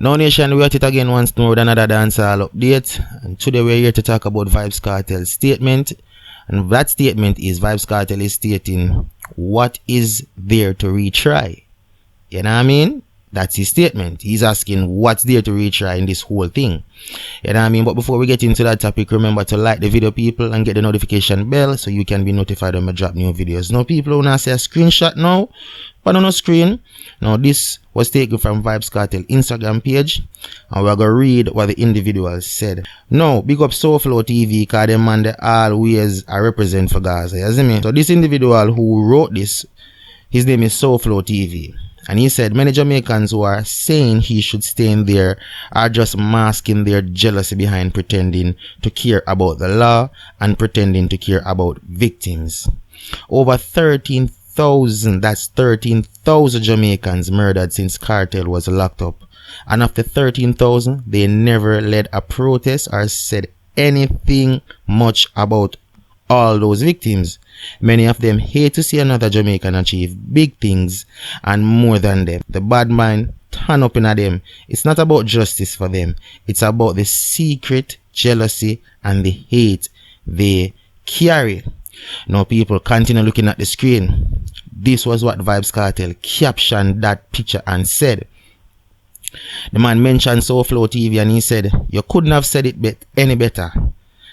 Now nation, we are at it again once more with another dancehall update, and today we're here to talk about Vybz Kartel's statement, and that statement is Vybz Kartel is stating what is there to retry. You know what I mean? That's his statement. He's asking what's there to retry in this whole thing. You know what I mean? But before we get into that topic, remember to like the video, people, and get the notification bell so you can be notified when I drop new videos. Now, people, when I say a screenshot now, but on the screen, now this was taken from Vybz Kartel Instagram page, and we're going to read what the individual said. Now, big up Soulflow TV, because them man they always represent for Gaza. You see me? So this individual who wrote this, his name is Soulflow TV. And he said many Jamaicans who are saying he should stay in there are just masking their jealousy behind pretending to care about the law and pretending to care about victims. Over 13,000, that's 13,000 Jamaicans murdered since Cartel was locked up. And of the 13,000, they never led a protest or said anything much about all those victims. Many of them hate to see another Jamaican achieve big things and more than them. The bad mind turn up in them. It's not about justice for them. It's about the secret jealousy and the hate they carry. Now, people, continue looking at the screen. This was what Vybz Kartel captioned that picture and said. The man mentioned Soulflow TV and he said, "You couldn't have said it any better.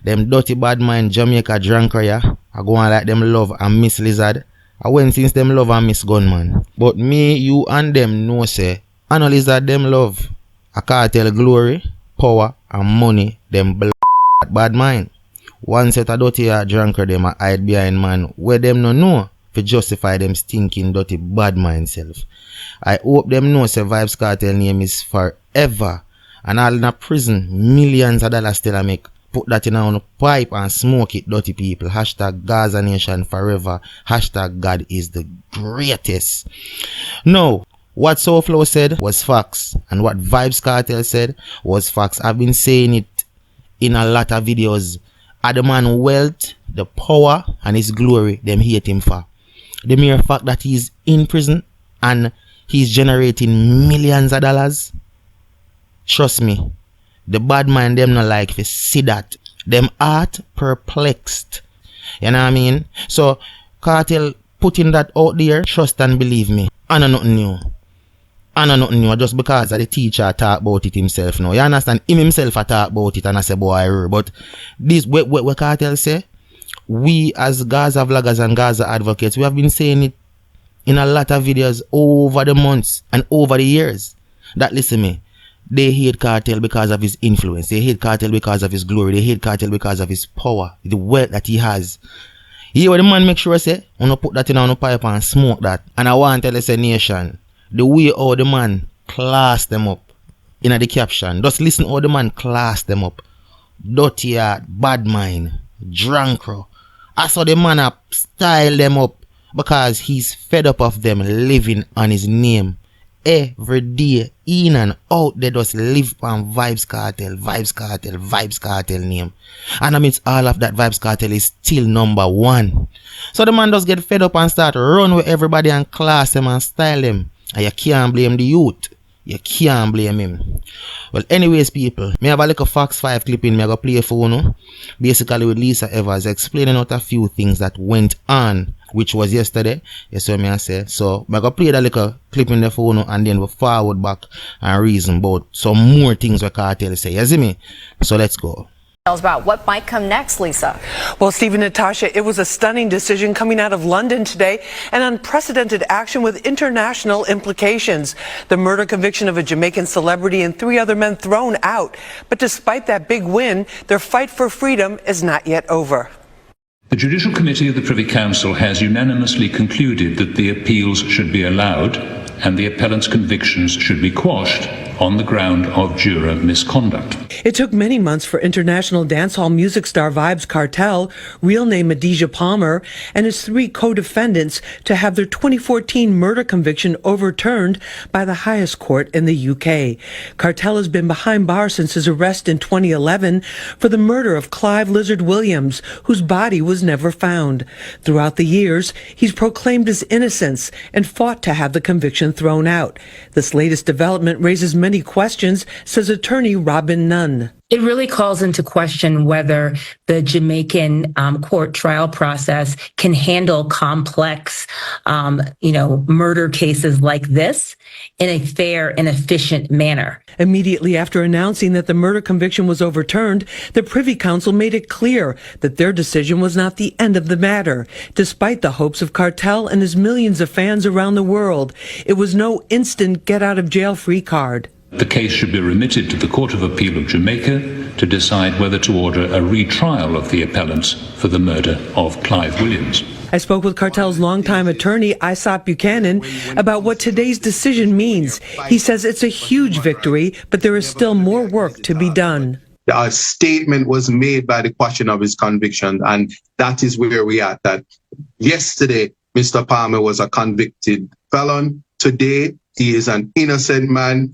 Them dirty bad mind Jamaica dranker I go on like them love and miss lizard. I went since them love and miss gunman. But me, you and them know say, I know lizard them love. A cartel glory, power and money, them bad mind. One set of dirty dranker them a hide behind man where them no know to justify them stinking dirty bad mind self. I hope them know say Vybz Kartel name is forever. And all in a prison, millions of dollars still I make. Put that in a pipe and smoke it, dirty people. Hashtag Gaza Nation forever. Hashtag God is the greatest. No, what Soulflow said was facts. And what Vybz Kartel said was facts. I've been saying it in a lot of videos. The man wealth, the power and his glory, them hate him for. The mere fact that he's in prison and he's generating millions of dollars. Trust me. The bad mind them not like to see that. Them heart perplexed. You know what I mean? So Cartel putting that out there, trust and believe me. I know nothing new. I know nothing new just because the teacher talk about it himself now. You understand? Him himself a talk about it and I say boy I heard. But this what Cartel say, we as Gaza vloggers and Gaza advocates, we have been saying it in a lot of videos over the months and over the years. That listen me. They hate Cartel because of his influence. They hate Cartel because of his glory. They hate Cartel because of his power, the wealth that he has. Here the man make sure I say, I'm going to put that in on a pipe and smoke that. And I want to tell us a nation, the way how the man class them up in the caption. Just listen how the man class them up. Dirty heart, bad mind, drunk. I saw the man up style them up because he's fed up of them living on his name. Every day, in and out, they just live on Vybz Kartel, Vybz Kartel, Vybz Kartel name. And amidst all of that, Vybz Kartel is still number one. So the man does get fed up and start run with everybody and class them and style them. And you can't blame the youth. You can't blame him. Well, anyways, people, me have a little Fox 5 clip in me. I go play for you. Basically with Lisa Evers explaining out a few things that went on, which was yesterday. Yes, what me I say. So I go play that little clip in the phone and then we forward back and reason about some more things what Cartel say. You see me? So let's go. About what might come next, Lisa. Well, Stephen, Natasha, it was a stunning decision coming out of London today, an unprecedented action with international implications. The murder conviction of a Jamaican celebrity and 3 other men thrown out. But despite that big win, their fight for freedom is not yet over. The Judicial Committee of the Privy Council has unanimously concluded that the appeals should be allowed and the appellant's convictions should be quashed on the ground of juror misconduct. It took many months for international dancehall music star Vybz Kartel, real name Adidja Palmer, and his 3 co-defendants to have their 2014 murder conviction overturned by the highest court in the UK. Cartel has been behind bars since his arrest in 2011 for the murder of Clive Lizard Williams, whose body was never found. Throughout the years, he's proclaimed his innocence and fought to have the conviction thrown out. This latest development raises many many questions, says attorney Robin Nunn. It really calls into question whether the Jamaican court trial process can handle complex, murder cases like this in a fair and efficient manner. Immediately after announcing that the murder conviction was overturned, the Privy Council made it clear that their decision was not the end of the matter. Despite the hopes of Cartel and his millions of fans around the world, it was no instant get-out-of-jail-free card. The case should be remitted to the Court of Appeal of Jamaica to decide whether to order a retrial of the appellants for the murder of Clive Williams. I spoke with Cartel's longtime attorney, Isaac Buchanan, about what today's decision means. He says it's a huge victory, but there is still more work to be done. A statement was made by the question of his conviction, and that is where we are. That yesterday, Mr. Palmer was a convicted felon. Today, he is an innocent man.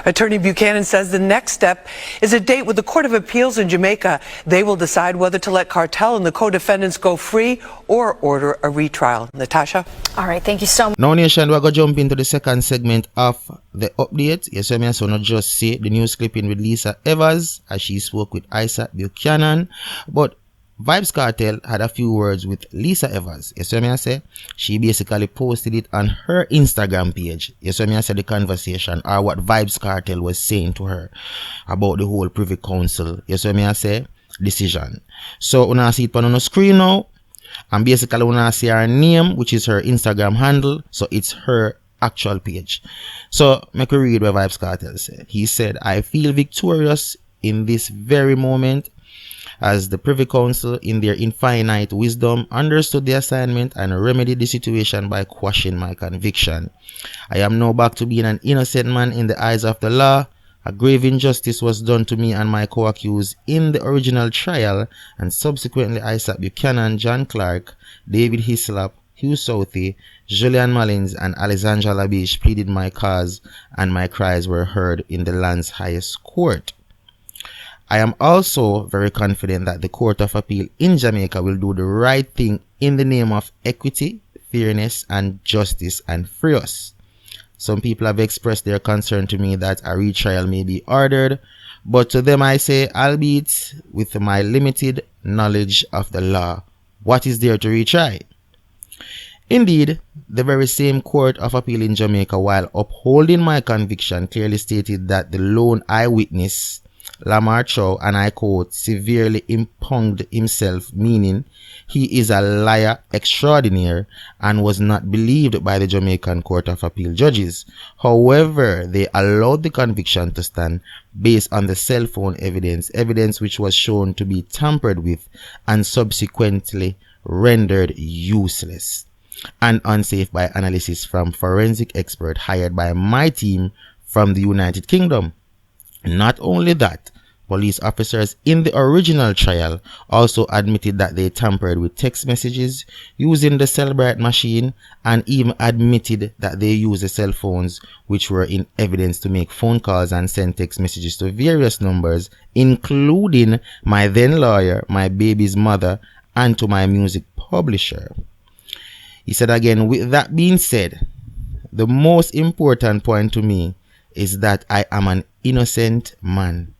Attorney Buchanan says the next step is a date with the Court of Appeals in Jamaica. They will decide whether to let Cartel and the co-defendants go free or order a retrial. Natasha? All right, thank you so much. Now, Nation, we're going to jump into the second segment of the update. Yes, I so not just see the news clipping with Lisa Evers as she spoke with Isaac Buchanan, but Vybz Kartel had a few words with Lisa Evers. Yes, I say she basically posted it on her Instagram page. Yes, I say the conversation or what Vybz Kartel was saying to her about the whole Privy Council. Yes, I say decision. So when I see it on the screen now, and basically when I see her name, which is her Instagram handle, so it's her actual page. So make me read what Vybz Kartel said. He said, "I feel victorious in this very moment, as the Privy Council, in their infinite wisdom, understood the assignment and remedied the situation by quashing my conviction. I am now back to being an innocent man in the eyes of the law. A grave injustice was done to me and my co-accused in the original trial, and subsequently Isaac Buchanan, John Clark, David Hislop, Hugh Southey, Julian Mullins, and Alexandra Labiche pleaded my cause, and my cries were heard in the land's highest court. I am also very confident that the Court of Appeal in Jamaica will do the right thing in the name of equity, fairness, and justice and free us. Some people have expressed their concern to me that a retrial may be ordered, but to them I say, albeit with my limited knowledge of the law, what is there to retry?" Indeed, the very same Court of Appeal in Jamaica, while upholding my conviction, clearly stated that the lone eyewitness, Lamar Chow, and I quote, severely impugned himself, meaning he is a liar extraordinaire and was not believed by the Jamaican Court of Appeal judges. However, they allowed the conviction to stand based on the cell phone evidence which was shown to be tampered with and subsequently rendered useless and unsafe by analysis from forensic expert hired by my team from the United Kingdom. Not only that, police officers in the original trial also admitted that they tampered with text messages using the Cellbrite machine, and even admitted that they used the cell phones which were in evidence to make phone calls and send text messages to various numbers, including my then lawyer, my baby's mother, and to my music publisher. He said again, with that being said, the most important point to me is that I am an innocent man.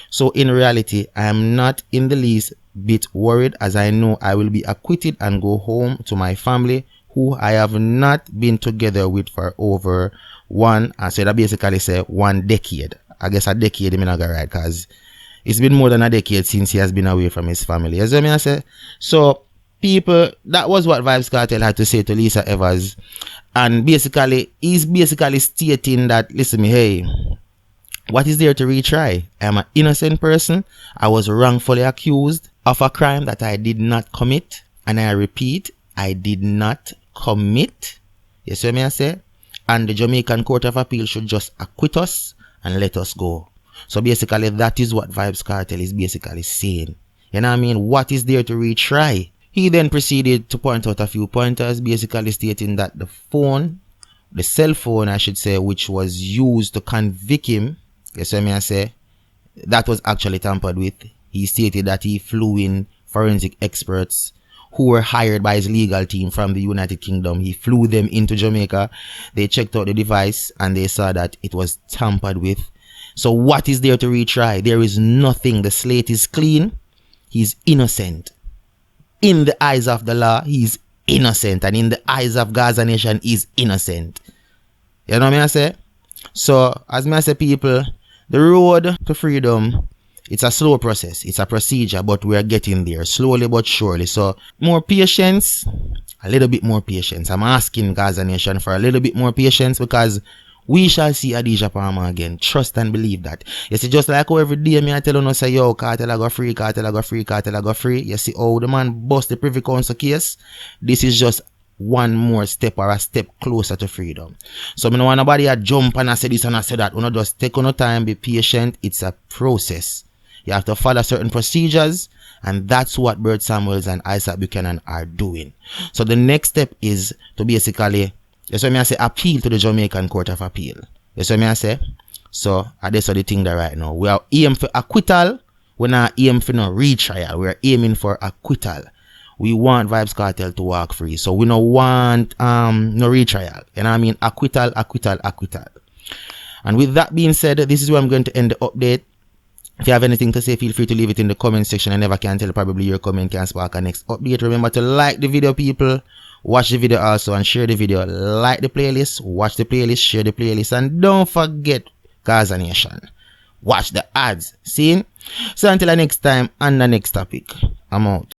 So in reality, I am not in the least bit worried, as I know I will be acquitted and go home to my family, who I have not been together with for over one decade. I guess a decade I mean not right, because it's been more than a decade since he has been away from his family. As I say, so people, that was what Vybz Kartel had to say to Lisa Evers. And basically, he's basically stating that, listen me, hey, what is there to retry? I am an innocent person. I was wrongfully accused of a crime that I did not commit. And I repeat, I did not commit. You see what I say? And the Jamaican Court of Appeal should just acquit us and let us go. So basically, that is what Vybz Kartel is basically saying. You know what I mean? What is there to retry? He then proceeded to point out a few pointers, basically stating that the cell phone, I should say, which was used to convict him, yes, I say, that was actually tampered with. He stated that he flew in forensic experts who were hired by his legal team from the United Kingdom. He flew them into Jamaica. They checked out the device and they saw that it was tampered with. So what is there to retry? There is nothing. The slate is clean. He's innocent. In the eyes of the law, he's innocent. And in the eyes of Gaza Nation, he's innocent. You know what I say? So, as I say, people, the road to freedom, it's a slow process. It's a procedure, but we are getting there slowly but surely. So, more patience, a little bit more patience. I'm asking Gaza Nation for a little bit more patience because we shall see Adidja Palmer again. Trust and believe that. You see, just like how every day me I tell you, say, yo, Cartel I go free, Cartel I go free, Cartel I go free. You see how the man bust the Privy Council case? This is just one more step or a step closer to freedom. So, I don't want nobody to jump and I say this and I say that. You know, just take on time, be patient. It's a process. You have to follow certain procedures, and that's what Bert Samuels and Isaac Buchanan are doing. So, the next step is to basically, that's what I say, appeal to the Jamaican Court of Appeal. That's what I say. So, that's the thing that right now. We are aiming for acquittal. We're not aiming for no retrial. We are aiming for acquittal. We want Vybz Kartel to walk free. So we don't want no retrial. You know what I mean? Acquittal, acquittal, acquittal. And with that being said, this is where I'm going to end the update. If you have anything to say, feel free to leave it in the comment section. I never can tell. Probably your comment can spark a next update. Remember to like the video, people. Watch the video also and share the video. Like the playlist, watch the playlist, share the playlist. And don't forget Gaza Nation. Watch the ads. See? So until the next time and the next topic, I'm out.